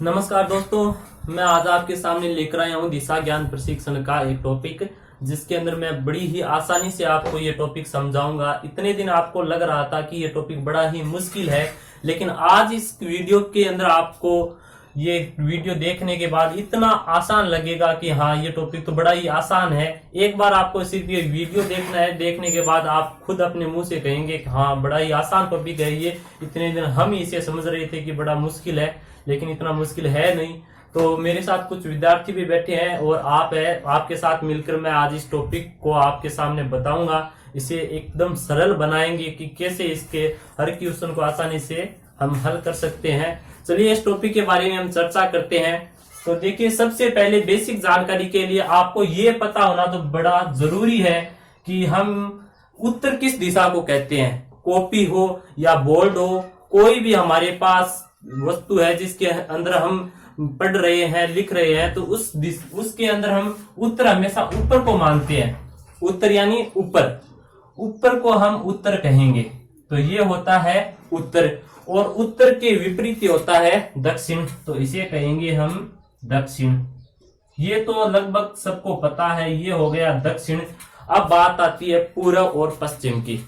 नमस्कार दोस्तों, मैं आज आपके सामने लेकर आया हूँ दिशा ज्ञान प्रशिक्षण का एक टॉपिक, जिसके अंदर मैं बड़ी ही आसानी से आपको ये टॉपिक समझाऊंगा। इतने दिन आपको लग रहा था कि ये टॉपिक बड़ा ही मुश्किल है, लेकिन आज इस वीडियो के अंदर आपको ये वीडियो देखने के बाद इतना आसान लगेगा कि हाँ, ये टॉपिक तो बड़ा ही आसान है। एक बार आपको सिर्फ ये वीडियो देखना है, देखने के बाद आप खुद अपने मुंह से कहेंगे कि हाँ, बड़ा ही आसान टॉपिक है ये। इतने दिन हम इसे समझ रहे थे कि बड़ा मुश्किल है, लेकिन इतना मुश्किल है नहीं। तो मेरे साथ कुछ विद्यार्थी भी बैठे हैं और आपके साथ मिलकर मैं आज इस टॉपिक को आपके सामने बताऊंगा। इसे एकदम सरल बनाएंगे कि कैसे इसके हर क्वेश्चन को आसानी से हम हल कर सकते हैं। चलिए इस टॉपिक के बारे में हम चर्चा करते हैं। तो देखिए, सबसे पहले बेसिक जानकारी के लिए आपको ये पता होना तो बड़ा जरूरी है कि हम उत्तर किस दिशा को कहते हैं। कॉपी हो या बोर्ड हो, कोई भी हमारे पास वस्तु है जिसके अंदर हम पढ़ रहे हैं, लिख रहे हैं, तो उसके अंदर हम उत्तर हमेशा ऊपर को मानते हैं। उत्तर यानी ऊपर को हम उत्तर कहेंगे। तो ये होता है उत्तर, और उत्तर के विपरीत होता है दक्षिण, तो इसे कहेंगे हम दक्षिण। ये तो लगभग सबको पता है, ये हो गया दक्षिण। अब बात आती है पूर्व और पश्चिम की।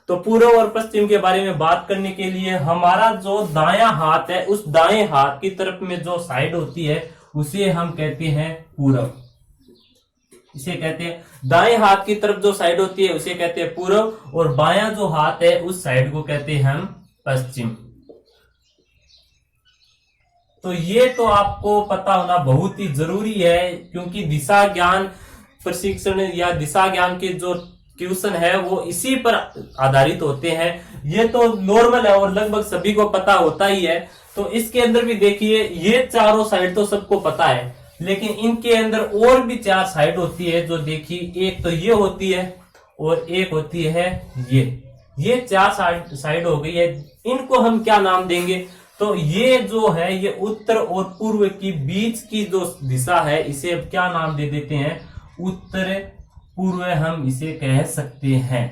तो पूर्व और पश्चिम के बारे में बात करने के लिए हमारा जो दायां हाथ है, उस दाएं हाथ की तरफ में जो साइड होती है उसे हम कहते हैं पूर्व। इसे कहते हैं दाएं हाथ की तरफ जो साइड होती है उसे कहते हैं पूर्व, और बायां जो हाथ है उस साइड को कहते हैं हम पश्चिम। तो ये तो आपको पता होना बहुत ही जरूरी है, क्योंकि दिशा ज्ञान प्रशिक्षण या दिशा ज्ञान के जो क्वेश्चन है वो इसी पर आधारित होते हैं। ये तो नॉर्मल है और लगभग सभी को पता होता ही है। तो इसके अंदर भी देखिए, ये चारों साइड तो सबको पता है, लेकिन इनके अंदर और भी चार साइड होती है। जो देखिए, एक तो ये होती है और एक होती है ये चार साइड हो गई है। इनको हम क्या नाम देंगे? तो ये जो है, ये उत्तर और पूर्व की बीच की जो दिशा है, इसे अब क्या नाम दे देते हैं? उत्तर पूर्व हम इसे कह सकते हैं।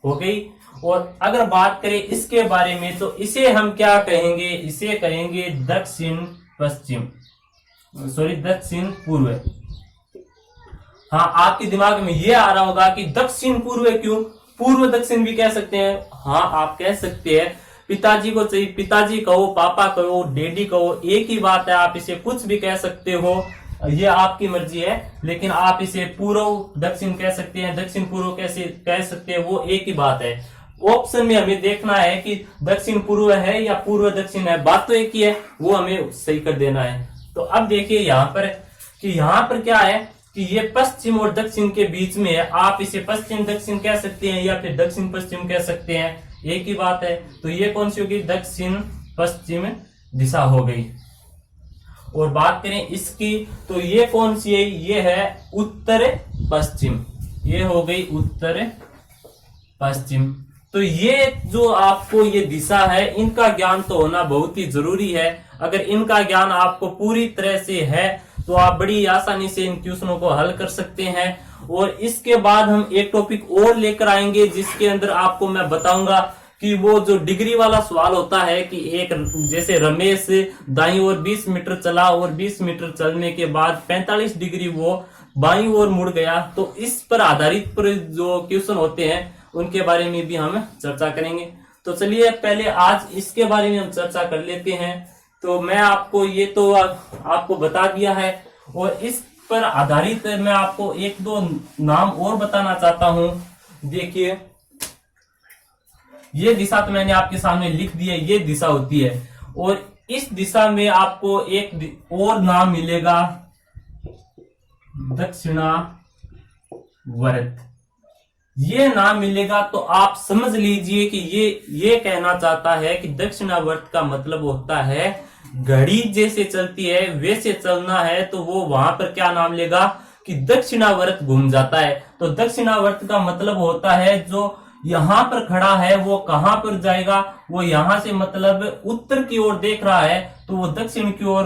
हो गई। और अगर बात करें इसके बारे में, तो इसे हम क्या कहेंगे? इसे कहेंगे दक्षिण पश्चिम, दक्षिण पूर्व। हाँ, आपके दिमाग में ये आ रहा होगा कि दक्षिण पूर्व क्यों? पूर्व दक्षिण भी कह सकते हैं। हाँ, आप कह सकते हैं। पिताजी को चाहिए पिताजी कहो, पापा कहो, डैडी कहो, एक ही बात है। आप इसे कुछ भी कह सकते हो, ये आपकी मर्जी है। लेकिन आप इसे पूर्व दक्षिण कह सकते हैं, दक्षिण पूर्व कैसे कह सकते हैं, वो एक ही बात है। ऑप्शन में हमें देखना है कि दक्षिण पूर्व है या पूर्व दक्षिण है। बात तो एक ही है, वो हमें सही कर देना है। तो अब देखिए यहाँ पर क्या है कि ये पश्चिम और दक्षिण के बीच में है। आप इसे पश्चिम दक्षिण कह सकते हैं या फिर दक्षिण पश्चिम कह सकते हैं, एक ही बात है। तो ये कौन सी होगी? दक्षिण पश्चिम दिशा हो गई। और बात करें इसकी, तो ये कौन सी है? ये है उत्तर पश्चिम। ये हो गई उत्तर पश्चिम। तो ये जो आपको ये दिशा है, इनका ज्ञान तो होना बहुत ही जरूरी है। अगर इनका ज्ञान आपको पूरी तरह से है तो आप बड़ी आसानी से इन क्वेश्चनों को हल कर सकते हैं। और इसके बाद हम एक टॉपिक और लेकर आएंगे, जिसके अंदर आपको मैं बताऊंगा कि वो जो डिग्री वाला सवाल होता है कि एक जैसे रमेश दाईं ओर 20 मीटर चला और 20 मीटर चलने के बाद 45 डिग्री वो बाईं ओर मुड़ गया। तो इस पर आधारित पर जो क्वेश्चन होते हैं उनके बारे में भी हम चर्चा करेंगे। तो चलिए पहले आज इसके बारे में हम चर्चा कर लेते हैं। तो मैं आपको ये तो आपको बता दिया है, और इस पर आधारित मैं आपको एक दो नाम और बताना चाहता हूं। देखिए, ये दिशा तो मैंने आपके सामने लिख दी है, ये दिशा होती है। और इस दिशा में आपको एक और नाम मिलेगा, दक्षिणावर्त। ये नाम मिलेगा तो आप समझ लीजिए कि ये कहना चाहता है कि दक्षिणावर्त का मतलब होता है घड़ी जैसे चलती है वैसे चलना है। तो वो वहां पर क्या नाम लेगा कि दक्षिणावर्त घूम जाता है। तो दक्षिणावर्त का मतलब होता है जो यहां पर खड़ा है वो कहां पर जाएगा? वो यहां से मतलब उत्तर की ओर देख रहा है, तो वो दक्षिण की ओर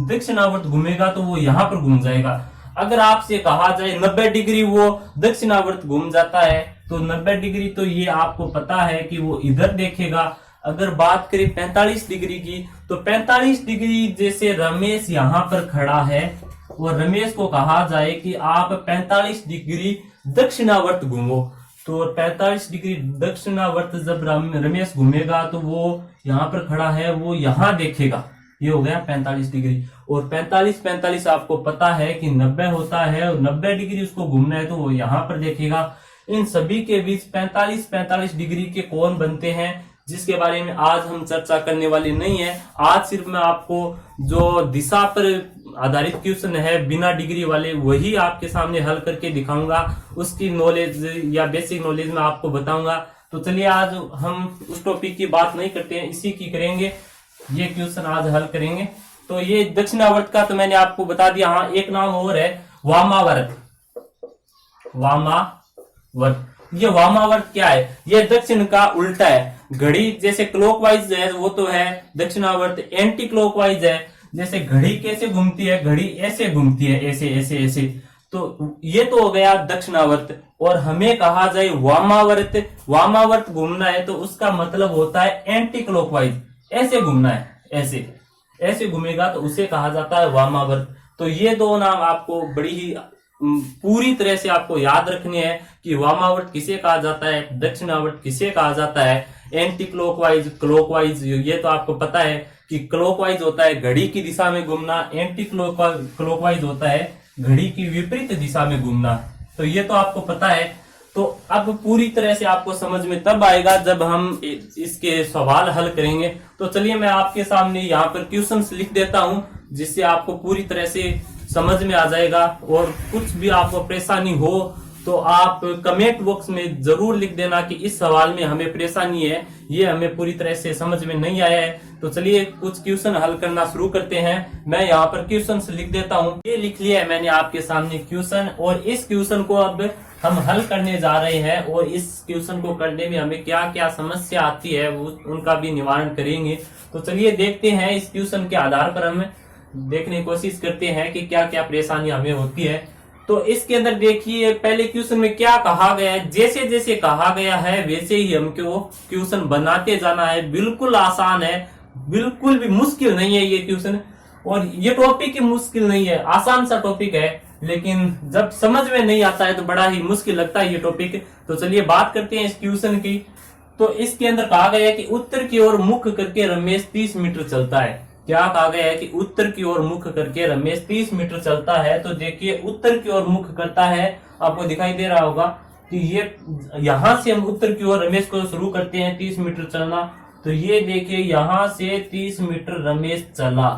दक्षिणावर्त घूमेगा, तो वो यहां पर घूम जाएगा। अगर आपसे कहा जाए 90 डिग्री वो दक्षिणावर्त घूम जाता है, तो 90 डिग्री तो ये आपको पता है कि वो इधर देखेगा। अगर बात करें 45 डिग्री की, तो 45 डिग्री जैसे रमेश यहाँ पर खड़ा है और रमेश को कहा जाए कि आप 45 डिग्री दक्षिणावर्त घूमो, तो 45 डिग्री दक्षिणावर्त जब रमेश घूमेगा तो वो यहाँ पर खड़ा है, वो यहाँ देखेगा, ये हो गया 45 डिग्री। और 45 आपको पता है कि 90 होता है, और 90 डिग्री उसको घूमना है तो वो यहाँ पर देखेगा। इन सभी के बीच 45 डिग्री के कोण बनते हैं, जिसके बारे में आज हम चर्चा करने वाले नहीं है। आज सिर्फ मैं आपको जो दिशा पर आधारित क्वेश्चन है बिना डिग्री वाले, वही आपके सामने हल करके दिखाऊंगा। उसकी नॉलेज या बेसिक नॉलेज मैं आपको बताऊंगा। तो चलिए आज हम उस टॉपिक की बात नहीं करते हैं, इसी की करेंगे, ये क्वेश्चन आज हल करेंगे। तो ये दक्षिणावर्त का तो मैंने आपको बता दिया। हाँ, एक नाम और है वामावर्त। वामावर्त, ये वामावर्त क्या है? ये दक्षिण का उल्टा है। घड़ी जैसे क्लॉकवाइज है वो तो है दक्षिणावर्त, एंटी क्लॉकवाइज है। जैसे घड़ी कैसे घूमती है? घड़ी ऐसे घूमती है, ऐसे ऐसे ऐसे। तो ये तो हो गया दक्षिणावर्त। और हमें कहा जाए वामावर्त, वामावर्त घूमना है तो उसका मतलब होता है एंटी क्लॉकवाइज, ऐसे घूमना है, ऐसे ऐसे घूमेगा तो उसे कहा जाता है वामावर्त। तो ये दो नाम आपको बड़ी ही पूरी तरह से आपको याद रखनी है कि वामावर्त किसे कहा जाता है, दक्षिणावर्त किसे कहा जाता है, एंटी क्लॉकवाइज, क्लॉकवाइज। ये तो आपको पता है कि क्लॉकवाइज होता है घड़ी की दिशा में घूमना, एंटी क्लॉकवाइज होता है घड़ी की विपरीत दिशा में घूमना। तो ये तो आपको पता है। तो अब पूरी तरह से आपको समझ में तब आएगा जब हम इसके सवाल हल करेंगे। तो चलिए मैं आपके सामने यहाँ पर क्वेश्चंस लिख देता हूं, जिससे आपको पूरी तरह से समझ में आ जाएगा। और कुछ भी आपको परेशानी हो तो आप कमेंट बॉक्स में जरूर लिख देना कि इस सवाल में हमें परेशानी है, ये हमें पूरी तरह से समझ में नहीं आया है। तो चलिए कुछ क्वेश्चन हल करना शुरू करते हैं। मैं यहाँ पर क्वेश्चन लिख देता हूँ। ये लिख लिया है मैंने आपके सामने क्वेश्चन, और इस क्वेश्चन को अब हम हल करने जा रहे हैं। और इस क्वेश्चन को करने में हमें क्या क्या समस्या आती है वो उनका भी निवारण करेंगे। तो चलिए देखते हैं, इस क्वेश्चन के आधार पर हम देखने की कोशिश करते हैं कि क्या क्या परेशानी हमें होती है। तो इसके अंदर देखिए पहले क्वेश्चन में क्या कहा गया है, जैसे जैसे कहा गया है वैसे ही हमको क्वेश्चन बनाते जाना है। बिल्कुल आसान है, बिल्कुल भी मुश्किल नहीं है ये क्वेश्चन। और ये टॉपिक ही मुश्किल नहीं है, आसान सा टॉपिक है, लेकिन जब समझ में नहीं आता है तो बड़ा ही मुश्किल लगता है ये टॉपिक। तो चलिए बात करते हैं इस क्वेश्चन की। तो इसके अंदर कहा गया है कि उत्तर की ओर मुख करके रमेश 30 मीटर चलता है। क्या कहा गया है कि उत्तर की ओर मुख करके रमेश 30 मीटर चलता है। तो देखिए उत्तर की ओर मुख करता है, आपको दिखाई दे रहा होगा कि ये यहां से हम उत्तर की ओर रमेश को शुरू करते हैं 30 मीटर चलना। तो ये देखिए यहां से 30 मीटर रमेश चला।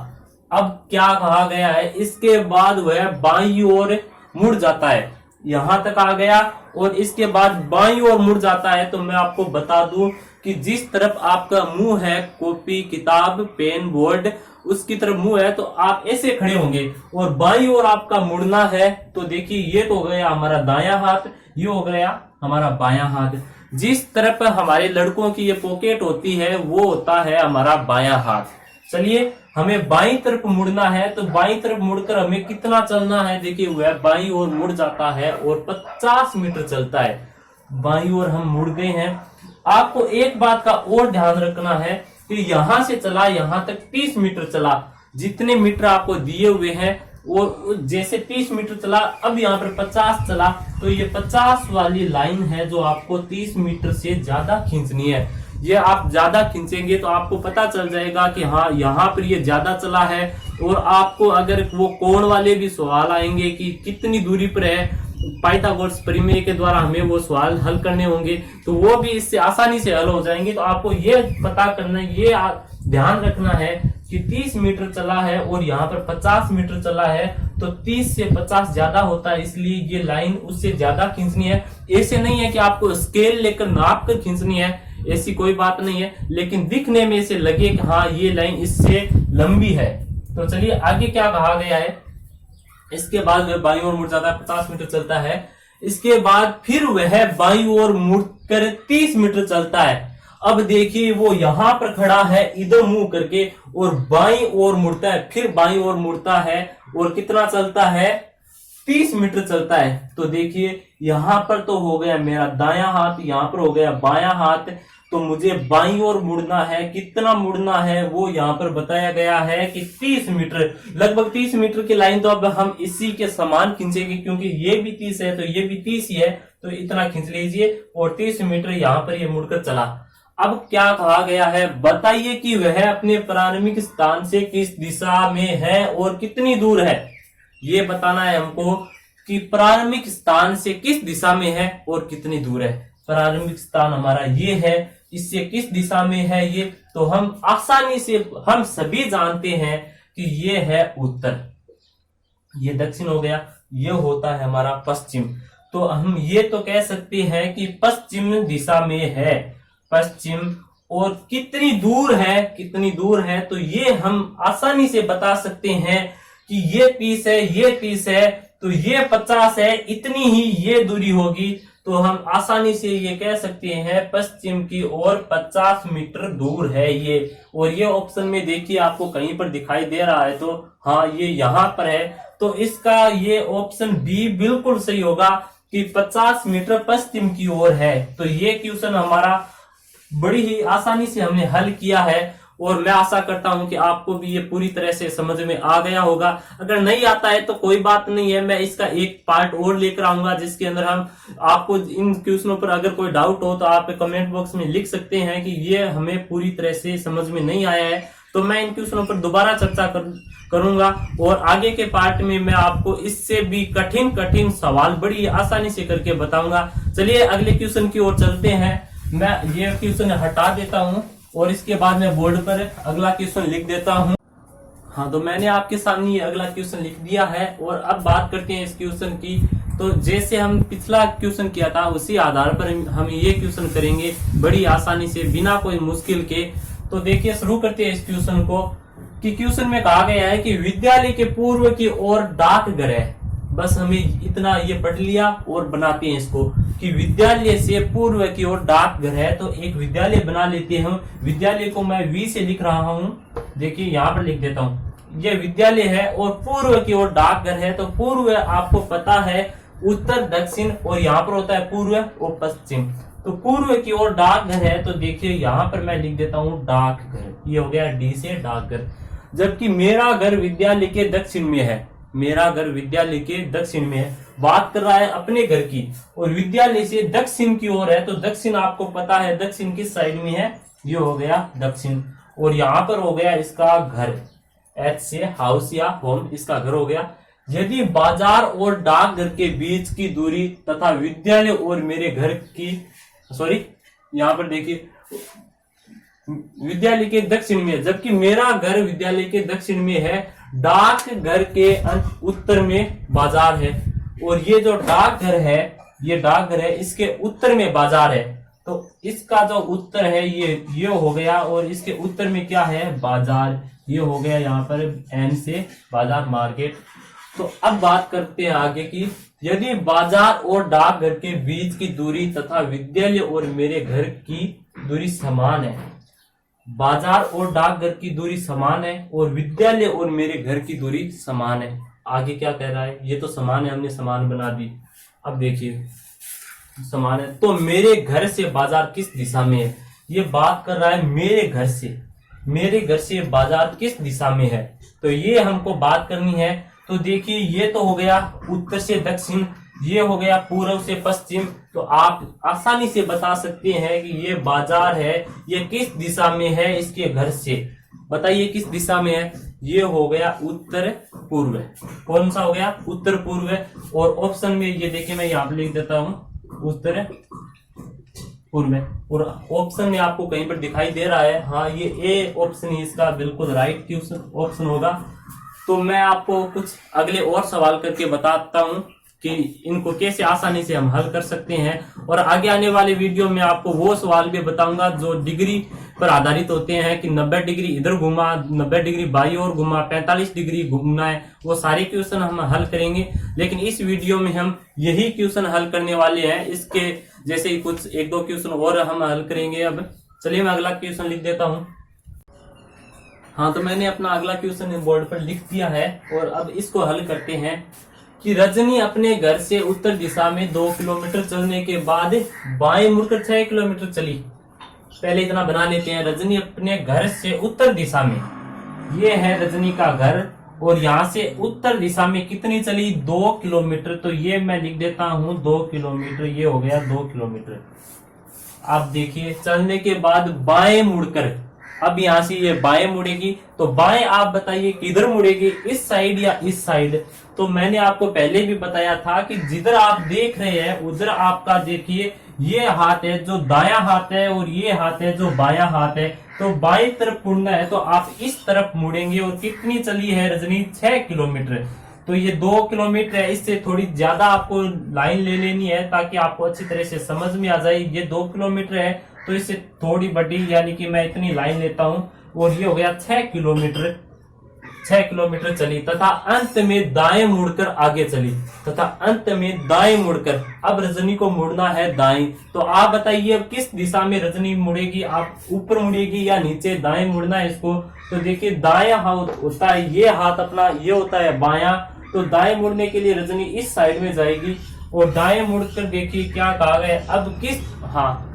अब क्या कहा गया है, इसके बाद वह बाईं ओर मुड़ जाता है, यहां तक आ गया। और इसके बाद बाईं ओर मुड़ जाता है। तो मैं आपको बता दूं कि जिस तरफ आपका मुंह है, कॉपी, किताब, पेन, बोर्ड, उसकी तरफ मुंह है तो आप ऐसे खड़े होंगे। और बाईं ओर आपका मुड़ना है तो देखिए ये तो हो गया हमारा दायां हाथ, ये हो गया हमारा बायां हाथ। जिस तरफ हमारे लड़कों की ये पॉकेट होती है वो होता है हमारा बायां हाथ। चलिए हमें बाईं तरफ मुड़ना है, तो बाईं तरफ मुड़कर हमें कितना चलना है, देखिए वह बाईं ओर मुड़ जाता है और 50 मीटर चलता है। बाईं ओर हम मुड़ गए हैं। आपको एक बात का और ध्यान रखना है कि यहां से चला यहां तक 30 मीटर चला, जितने मीटर आपको दिए हुए हैं। और जैसे 30 मीटर चला, अब यहाँ पर 50 चला, तो ये 50 वाली लाइन है जो आपको 30 मीटर से ज्यादा खींचनी है। ये आप ज्यादा खींचेंगे तो आपको पता चल जाएगा कि हाँ यहाँ पर ये ज्यादा चला है। और आपको अगर वो कोण वाले भी सवाल आएंगे कि कितनी दूरी पर है, पाइथागोरस प्रमेय के द्वारा हमें वो सवाल हल करने होंगे, तो वो भी इससे आसानी से हल हो जाएंगे। तो आपको ये पता करना, ये ध्यान रखना है कि 30 मीटर चला है और यहाँ पर 50 मीटर चला है, तो 30 से 50 ज्यादा होता है, इसलिए ये लाइन उससे ज्यादा खींचनी है। ऐसे नहीं है कि आपको स्केल लेकर नाप कर खींचनी है, ऐसी कोई बात नहीं है, लेकिन दिखने में से लगे कि हाँ ये लाइन इससे लंबी है। तो चलिए आगे क्या कहा गया है। इसके बाद वह बाईं ओर मुड़ जाता है, 50 मीटर चलता है। इसके बाद फिर वह बाईं ओर मुड़कर 30 मीटर चलता है। अब देखिए वो यहां पर खड़ा है इधर मुंह करके और बाईं ओर मुड़ता है, फिर बाईं ओर मुड़ता है और कितना चलता है, 30 मीटर चलता है। तो देखिए यहां पर तो हो गया मेरा दायां हाथ, यहां पर हो गया बायां हाथ। तो मुझे बाईं ओर मुड़ना है। कितना मुड़ना है वो यहाँ पर बताया गया है कि 30 मीटर, लगभग 30 मीटर की लाइन। तो अब हम इसी के समान खींचेंगे, क्योंकि ये भी 30 है तो ये भी 30 ही है, तो इतना खींच लीजिए और 30 मीटर यहाँ पर ये मुड़कर चला। अब क्या कहा गया है, बताइए कि वह अपने प्रारंभिक स्थान से किस दिशा में है और कितनी दूर है। ये बताना है हमको कि प्रारंभिक स्थान से किस दिशा में है और कितनी दूर है। प्रारंभिक स्थान हमारा ये है, इससे किस दिशा में है ये, तो हम आसानी से हम सभी जानते हैं कि ये है उत्तर, ये दक्षिण हो गया, ये होता है हमारा पश्चिम। तो हम ये तो कह सकते हैं कि पश्चिम दिशा में है, पश्चिम। और कितनी दूर है, कितनी दूर है, तो ये हम आसानी से बता सकते हैं कि ये 30 है, ये 30 है, तो ये 50 है, इतनी ही ये दूरी होगी। तो हम आसानी से ये कह सकते हैं पश्चिम की ओर 50 मीटर दूर है ये। और ये ऑप्शन में देखिए आपको कहीं पर दिखाई दे रहा है, तो हाँ ये यहाँ पर है, तो इसका ये ऑप्शन बी बिल्कुल सही होगा कि 50 मीटर पश्चिम की ओर है। तो ये क्वेश्चन हमारा बड़ी ही आसानी से हमने हल किया है और मैं आशा करता हूं कि आपको भी ये पूरी तरह से समझ में आ गया होगा। अगर नहीं आता है तो कोई बात नहीं है, मैं इसका एक पार्ट और लेकर आऊंगा जिसके अंदर हम आपको इन क्वेश्चनों पर अगर कोई डाउट हो तो आप कमेंट बॉक्स में लिख सकते हैं कि ये हमें पूरी तरह से समझ में नहीं आया है, तो मैं इन क्वेश्चनों पर दोबारा चर्चा करूंगा और आगे के पार्ट में मैं आपको इससे भी कठिन कठिन सवाल बड़ी आसानी से करके बताऊंगा। चलिए अगले क्वेश्चन की ओर चलते हैं। मैं ये क्वेश्चन हटा देता हूं और इसके बाद मैं बोर्ड पर अगला क्वेश्चन लिख देता हूं। हाँ, तो मैंने आपके सामने ये अगला क्वेश्चन लिख दिया है और अब बात करते हैं इस क्वेश्चन की। तो जैसे हम पिछला क्वेश्चन किया था उसी आधार पर हम ये क्वेश्चन करेंगे बड़ी आसानी से, बिना कोई मुश्किल के। तो देखिए शुरू करते हैं इस क्वेश्चन को कि क्वेश्चन में कहा गया है कि विद्यालय के पूर्व की ओर डाकघर है। बस हमें इतना ये पढ़ लिया और बनाते हैं इसको कि विद्यालय से पूर्व की ओर डाकघर है। तो एक विद्यालय बना लेते हैं। विद्यालय को मैं वी से लिख रहा हूं, देखिए यहाँ पर लिख देता हूं। ये विद्यालय है और पूर्व की ओर डाकघर है। तो पूर्व आपको पता है उत्तर दक्षिण, और यहाँ पर होता है पूर्व और पश्चिम। तो पूर्व की ओर डाकघर है, तो देखिए यहाँ पर मैं लिख देता हूँ डाकघर, ये हो गया डी से डाकघर। जबकि मेरा घर विद्यालय के दक्षिण में है, मेरा घर विद्यालय के दक्षिण में है। बात कर रहा है अपने घर की और विद्यालय से दक्षिण की ओर है। तो दक्षिण आपको पता है दक्षिण किस साइड में है, ये हो गया दक्षिण। और यहाँ पर हो गया इसका घर, एच से हाउस या होम, इसका घर हो गया। यदि बाजार और डाकघर के बीच की दूरी तथा विद्यालय और मेरे घर की यहाँ पर देखिए विद्यालय के दक्षिण में, जबकि मेरा घर विद्यालय के दक्षिण में है, डाकघर के उत्तर में बाजार है। और ये जो डाकघर है, ये डाकघर है, इसके उत्तर में बाजार है। तो इसका जो उत्तर है ये हो गया, और इसके उत्तर में क्या है, बाजार, ये हो गया यहाँ पर एन से बाजार, मार्केट। तो अब बात करते हैं आगे की, यदि बाजार और डाकघर के बीच की दूरी तथा विद्यालय और मेरे घर की दूरी समान है, बाजार और डाकघर की दूरी समान है और विद्यालय और मेरे घर की दूरी समान है। आगे क्या कह रहा है, ये तो समान है, हमने समान बना दी। अब देखिए समान है, तो मेरे घर से बाजार किस दिशा में है, ये बात कर रहा है मेरे घर से, मेरे घर से बाजार किस दिशा में है, तो ये हमको बात करनी है। तो देखिए ये तो हो गया उत्तर से दक्षिण, ये हो गया पूर्व से पश्चिम। तो आप आसानी से बता सकते हैं कि ये बाजार है, ये किस दिशा में है, इसके घर से बताइए किस दिशा में है, ये हो गया उत्तर पूर्व। कौन सा हो गया, उत्तर पूर्व। और ऑप्शन में ये देखिए मैं यहाँ पे लिख देता हूँ उत्तर पूर्व, और ऑप्शन में आपको कहीं पर दिखाई दे रहा है, हाँ ये ए ऑप्शन ही इसका बिल्कुल राइट ऑप्शन होगा। तो मैं आपको कुछ अगले और सवाल करके बताता हूं कि इनको कैसे आसानी से हम हल कर सकते हैं। और आगे आने वाले वीडियो में आपको वो सवाल भी बताऊंगा जो डिग्री पर आधारित होते हैं कि 90 डिग्री इधर घुमा, 90 डिग्री बाई ओर घुमा, 45 डिग्री घूमना है, वो सारे क्वेश्चन हम हल करेंगे। लेकिन इस वीडियो में हम यही क्वेश्चन हल करने वाले हैं, इसके जैसे ही कुछ एक दो क्वेश्चन और हम हल करेंगे। अब चलिए मैं अगला क्वेश्चन लिख देता हूँ। हाँ, तो मैंने अपना अगला क्वेश्चन बोर्ड पर लिख दिया है और अब इसको हल करते हैं कि रजनी अपने घर से उत्तर दिशा में 2 किलोमीटर चलने के बाद बाएं मुड़कर 6 किलोमीटर चली। पहले इतना बना लेते हैं। रजनी अपने घर से उत्तर दिशा में, ये है रजनी का घर, और यहाँ से उत्तर दिशा में कितनी चली? 2 किलोमीटर। तो ये मैं लिख देता हूं 2 किलोमीटर, ये हो गया 2 किलोमीटर। आप देखिए चलने के बाद बाएं मुड़कर, अब यहां से ये बाएं मुड़ेगी, तो बाएं आप बताइए किधर मुड़ेगी, इस साइड या इस साइड? तो मैंने आपको पहले भी बताया था कि जिधर आप देख रहे हैं उधर आपका देखिए ये हाथ है जो दायां हाथ है, और ये हाथ है जो बायां हाथ है। तो बाएं तरफ मुड़ना है तो आप इस तरफ मुड़ेंगे। और कितनी चली है रजनी? 6 किलोमीटर। तो ये 2 किलोमीटर है, इससे थोड़ी ज्यादा आपको लाइन ले लेनी है ताकि आपको अच्छी तरह से समझ में आ जाए। ये 2 किलोमीटर है तो इससे थोड़ी बड़ी, यानी कि मैं इतनी लाइन लेता हूं, और ये हो गया 6 किलोमीटर। 6 किलोमीटर चली तथा अंत में दाएं मुड़कर आगे चली, तथा अंत में दाएं मुड़कर, अब रजनी को मुड़ना है दाएं। तो आप बताइए अब किस दिशा में रजनी मुड़ेगी? आप ऊपर मुड़ेगी या नीचे? दाएं मुड़ना है इसको। तो देखिए दायां हाथ होता है, ये हाथ अपना ये होता है बायां। तो दाएं मुड़ने के लिए रजनी इस साइड में जाएगी, और दाएं मुड़कर देखिए क्या कहा गया अब किस, हाँ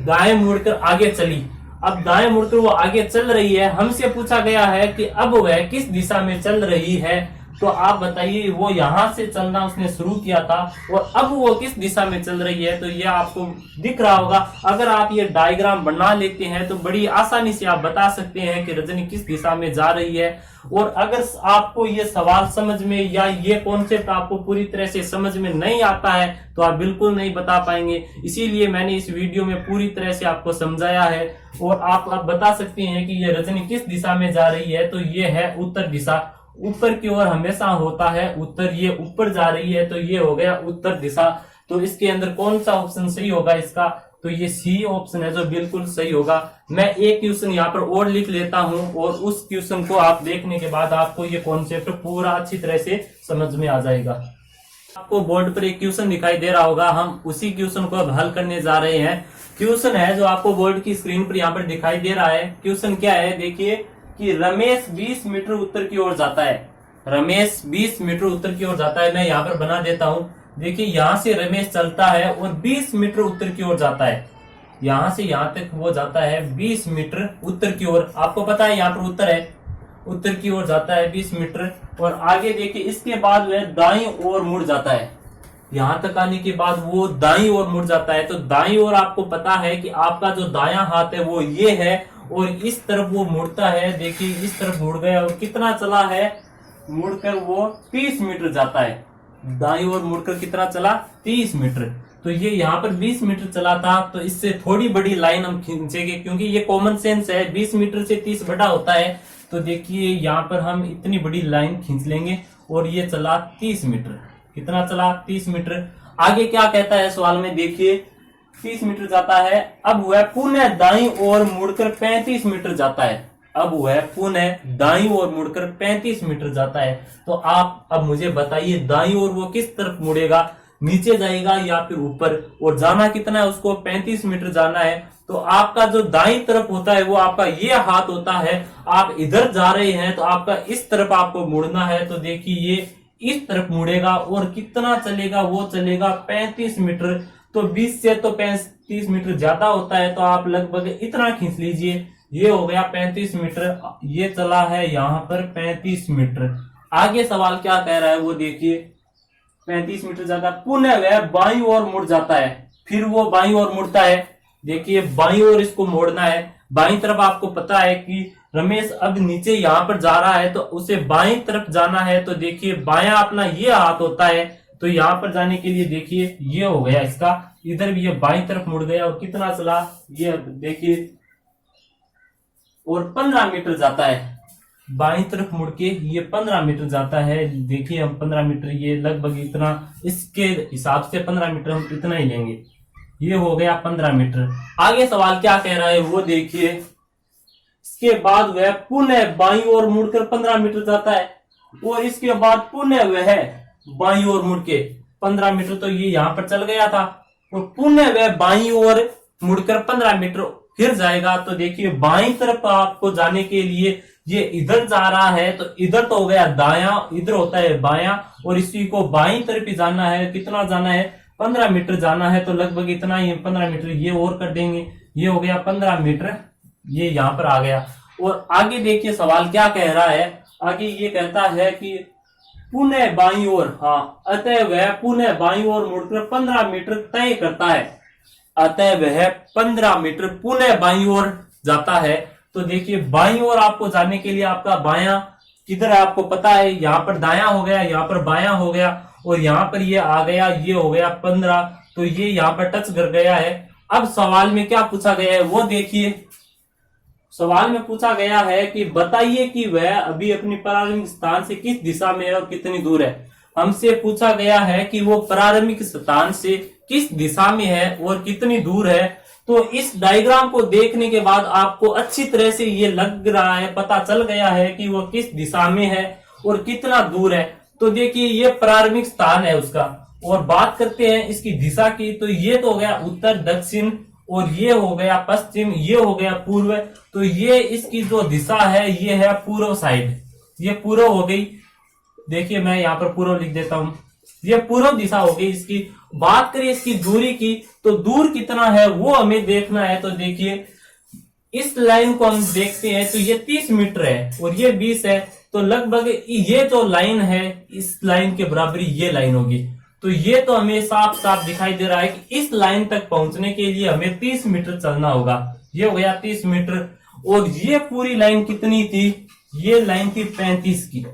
दाएं मुड़कर आगे चली। अब दाएं मुड़कर वो आगे चल रही है, हमसे पूछा गया है कि अब वह किस दिशा में चल रही है। तो आप बताइए, वो यहां से चलना उसने शुरू किया था, और अब वो किस दिशा में चल रही है? तो ये आपको दिख रहा होगा। अगर आप ये डायग्राम बना लेते हैं तो बड़ी आसानी से आप बता सकते हैं कि रजनी किस दिशा में जा रही है। और अगर आपको ये सवाल समझ में या ये कॉन्सेप्ट आपको पूरी तरह से समझ में नहीं आता है तो आप बिल्कुल नहीं बता पाएंगे। इसीलिए मैंने इस वीडियो में पूरी तरह से आपको समझाया है, और आप बता सकते हैं कि ये रजनी किस दिशा में जा रही है। तो ये है उत्तर दिशा, ऊपर की ओर हमेशा होता है उत्तर, ये ऊपर जा रही है तो ये हो गया उत्तर दिशा। तो इसके अंदर कौन सा ऑप्शन सही होगा इसका? तो ये सी ऑप्शन है जो बिल्कुल सही होगा। मैं एक क्वेश्चन यहाँ पर और लिख लेता हूं, और उस क्वेश्चन को आप देखने के बाद आपको ये कॉन्सेप्ट पूरा अच्छी तरह से समझ में आ जाएगा। आपको बोर्ड पर एक क्वेश्चन दिखाई दे रहा होगा, हम उसी क्वेश्चन को अब हल करने जा रहे हैं। क्वेश्चन है जो आपको बोर्ड की स्क्रीन पर यहाँ पर दिखाई दे रहा है। क्वेश्चन क्या है देखिए कि रमेश 20 मीटर उत्तर की ओर जाता है। रमेश 20 मीटर उत्तर की ओर जाता है। मैं यहाँ पर बना देता हूं। देखिए यहां से रमेश चलता है और 20 मीटर उत्तर की ओर जाता है। यहां से यहां तक वो जाता है 20 मीटर उत्तर की ओर। आपको पता है यहाँ पर उत्तर है, उत्तर की ओर जाता है 20 मीटर। और आगे देखिए इसके बाद वह दाईं ओर मुड़ जाता है। यहां तक आने के बाद वो दाईं ओर मुड़ जाता है। तो दाईं ओर आपको पता है कि आपका जो दायां हाथ है वो ये है, और इस तरफ वो मुड़ता है। देखिए इस तरफ मुड़ गया, और कितना चला है? मुड़कर वो 30 मीटर जाता है। दाईं ओर मुड़कर कितना चला? 30 मीटर। तो ये यहाँ पर 20 मीटर चला था, तो इससे थोड़ी बड़ी लाइन हम खींचेंगे, क्योंकि ये कॉमन सेंस है, 20 मीटर से 30 बड़ा होता है। तो देखिए यहाँ पर हम इतनी बड़ी लाइन खींच लेंगे, और ये चला 30 मीटर। कितना चला? 30 मीटर। आगे क्या कहता है सवाल में देखिए, 30 मीटर जाता है। अब वह पुनः दाईं ओर मुड़कर 35 मीटर जाता है। अब वह पुनः दाईं ओर मुड़कर 35 मीटर जाता है। तो आप अब मुझे बताइए दाईं ओर वो किस तरफ मुड़ेगा? नीचे जाएगा या फिर ऊपर? और जाना कितना है उसको? 35 मीटर जाना है। तो आपका जो दाईं तरफ होता है वो आपका ये हाथ होता है। आप इधर जा रहे हैं तो आपका इस तरफ आपको मुड़ना है। तो देखिए ये इस तरफ मुड़ेगा, और कितना चलेगा? वो चलेगा 35 मीटर। तो 20 से तो 35 मीटर ज्यादा होता है, तो आप लगभग इतना खींच लीजिए। ये हो गया 35 मीटर। ये चला है यहाँ पर 35 मीटर। आगे सवाल क्या कह रहा है वो देखिए, 35 मीटर जाता है, पुनः वह बाईं ओर मुड़ जाता है। फिर वो बाईं ओर मुड़ता है। देखिए बाईं ओर इसको मोड़ना है। बाईं तरफ आपको पता है कि रमेश अब नीचे यहाँ पर जा रहा है, तो उसे बाईं तरफ जाना है। तो देखिए बायां अपना ये हाथ होता है, तो यहाँ पर जाने के लिए देखिए ये हो गया इसका, इधर भी ये बाईं तरफ मुड़ गया। और कितना चला? ये देखिए, और 15 मीटर जाता है। बाईं तरफ मुड़ के ये 15 मीटर जाता है। देखिए हम 15 मीटर, ये लगभग इतना, इसके हिसाब से 15 मीटर हम इतना ही लेंगे। ये हो गया 15 मीटर। आगे सवाल क्या कह रहा है वो देखिए, इसके बाद वह पुनः बाईं ओर मुड़कर 15 मीटर जाता है, और इसके बाद पुनः वह बाईं ओर मुड़ के 15 मीटर, तो ये यहाँ पर चल गया था, और पुनः वह बाईं ओर मुड़कर 15 मीटर फिर जाएगा। तो देखिए बाईं तरफ आपको जाने के लिए ये इधर जा रहा है, तो इधर तो हो गया दायां, इधर होता है बायां, और इसी को बाईं तरफ ही जाना है। कितना जाना है? 15 मीटर जाना है। तो लगभग इतना ही 15 मीटर ये और कर देंगे। ये हो गया 15 मीटर, ये यहाँ पर आ गया। और आगे देखिए सवाल क्या कह रहा है, आगे ये कहता है कि पुनः बाईं ओर, हाँ, अतः वह पुनः बाईं ओर मुड़कर 15 मीटर तय करता है। अतः वह 15 मीटर पुनः बाईं ओर जाता है। तो देखिए बाईं ओर आपको जाने के लिए आपका बायां किधर है आपको पता है, यहाँ पर दायां हो गया, यहाँ पर बायां हो गया, और यहाँ पर ये आ गया, ये हो गया 15, तो ये यहाँ पर टच कर गया है। अब सवाल में क्या पूछा गया है वो देखिए। सवाल में पूछा गया है कि बताइए कि वह अभी अपनी प्रारंभिक स्थान से किस दिशा में है और कितनी दूर है। हमसे पूछा गया है कि वो प्रारंभिक स्थान से किस दिशा में है और कितनी दूर है। तो इस डायग्राम को देखने के बाद आपको अच्छी तरह से ये लग रहा है, पता चल गया है कि वो किस दिशा में है और कितना दूर है। तो देखिए ये प्रारंभिक स्थान है उसका। और बात करते हैं इसकी दिशा की, तो ये तो हो गया उत्तर दक्षिण, और ये हो गया पश्चिम, ये हो गया पूर्व। तो ये इसकी जो दिशा है ये है पूर्व साइड, ये पूर्व हो गई। देखिए मैं यहाँ पर पूर्व लिख देता हूं, ये पूर्व दिशा हो गई इसकी। बात करें इसकी दूरी की, तो दूर कितना है वो हमें देखना है। तो देखिए इस लाइन को हम देखते हैं, तो ये 30 मीटर है और ये 20 है, तो लगभग ये जो लाइन है इस लाइन के बराबरी ये लाइन होगी। तो ये तो हमें साफ साफ दिखाई दे रहा है कि इस लाइन तक पहुंचने के लिए हमें 30 मीटर चलना होगा। ये हो गया 30 मीटर। और ये पूरी लाइन कितनी थी, ये लाइन थी 35 की,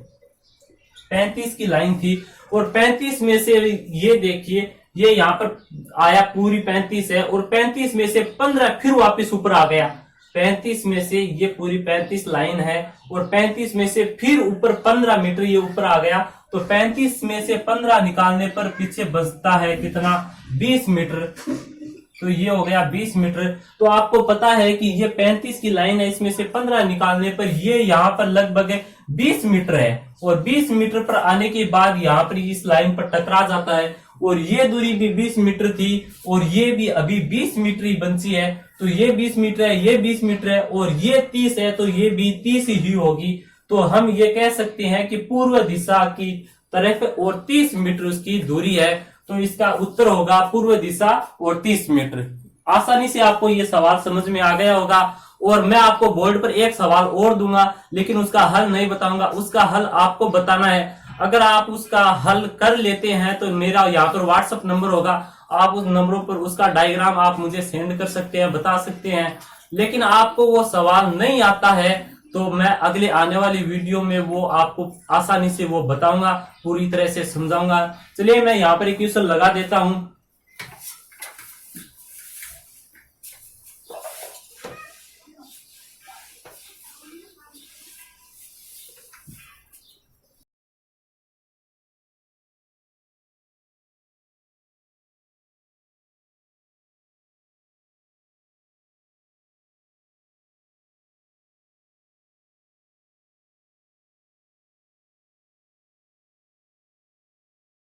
35 की लाइन थी। और 35 में से ये देखिए ये यहाँ पर आया, पूरी 35 है, और 35 में से 15 फिर वापस ऊपर आ गया। 35 में से ये पूरी 35 लाइन है, और 35 में से फिर ऊपर 15 मीटर ये ऊपर आ गया। तो 35 में से 15 निकालने पर पीछे बचता है कितना, 20 मीटर। तो ये हो गया 20 मीटर। तो आपको पता है कि ये 35 की लाइन है, इसमें से 15 निकालने पर ये यहाँ पर लगभग 20 मीटर है, और 20 मीटर पर आने के बाद यहाँ पर इस लाइन पर टकरा जाता है। और ये दूरी भी 20 मीटर थी, और ये भी अभी 20 मीटर ही बची है। तो ये 20 मीटर है, ये 20 मीटर है, और ये 30 है, तो ये भी 30 ही होगी। तो हम ये कह सकते हैं कि पूर्व दिशा की तरफ और 30 मीटर उसकी दूरी है। तो इसका उत्तर होगा पूर्व दिशा और 30 मीटर। आसानी से आपको ये सवाल समझ में आ गया होगा। और मैं आपको बोर्ड पर एक सवाल और दूंगा, लेकिन उसका हल नहीं बताऊंगा, उसका हल आपको बताना है। अगर आप उसका हल कर लेते हैं तो मेरा यहाँ पर व्हाट्सएप नंबर होगा, आप उस नंबरों पर उसका डायग्राम आप मुझे सेंड कर सकते हैं, बता सकते हैं। लेकिन आपको वो सवाल नहीं आता है तो मैं अगले आने वाली वीडियो में वो आपको आसानी से वो बताऊंगा, पूरी तरह से समझाऊंगा। चलिए मैं यहाँ पर एक क्वेश्चन लगा देता हूं।